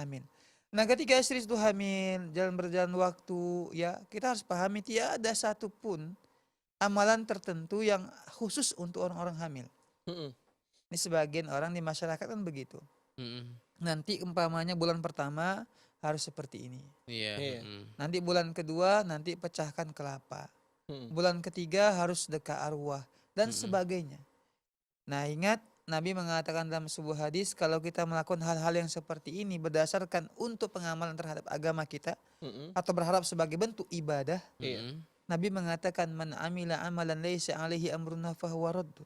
hamil. Nah, ketika istri itu hamil, berjalan waktu, ya kita harus pahami tiada satupun amalan tertentu yang khusus untuk orang-orang hamil. Mm-mm. Ini sebagian orang di masyarakat kan begitu. Mm-mm. Nanti umpamanya bulan pertama harus seperti ini. Iya. Iya. Mm-mm. Nanti bulan kedua nanti pecahkan kelapa. Mm. Bulan ketiga harus sedekah arwah dan Mm-mm. sebagainya. Nah, ingat Nabi mengatakan dalam sebuah hadis, kalau kita melakukan hal-hal yang seperti ini berdasarkan untuk pengamalan terhadap agama kita Mm-mm. atau berharap sebagai bentuk ibadah, Iya. Mm-mm. Nabi mengatakan man amila amalan laisa alaihi amruna fahuwa radd.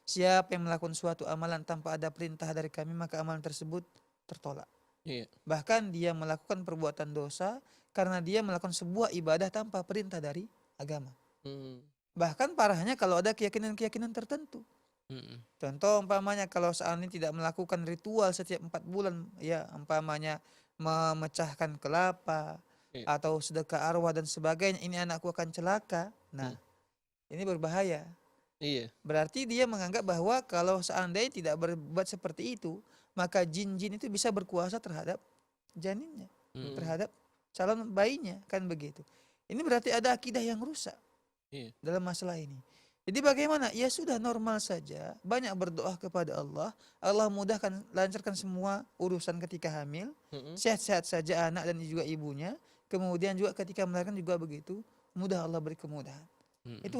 Siapa yang melakukan suatu amalan tanpa ada perintah dari kami, maka amalan tersebut tertolak. Iya. Bahkan dia melakukan perbuatan dosa karena dia melakukan sebuah ibadah tanpa perintah dari agama. Mm. Bahkan parahnya kalau ada keyakinan-keyakinan tertentu. Mm-mm. Contoh umpamanya kalau saat ini tidak melakukan ritual setiap 4 bulan, ya umpamanya memecahkan kelapa Iya. atau sedekah arwah dan sebagainya, ini anakku akan celaka. Nah, ini berbahaya. Iya. Berarti dia menganggap bahwa kalau seandainya tidak berbuat seperti itu, maka jin-jin itu bisa berkuasa terhadap janinnya, Mm. terhadap calon bayinya, kan begitu. Ini berarti ada akidah yang rusak Iya. dalam masalah ini. Jadi bagaimana? Ya sudah, normal saja, banyak berdoa kepada Allah, Allah mudahkan, lancarkan semua urusan ketika hamil, Mm-mm. sehat-sehat saja anak dan juga ibunya, kemudian juga ketika melahirkan juga begitu, mudah Allah beri kemudahan. Mm-mm. Itu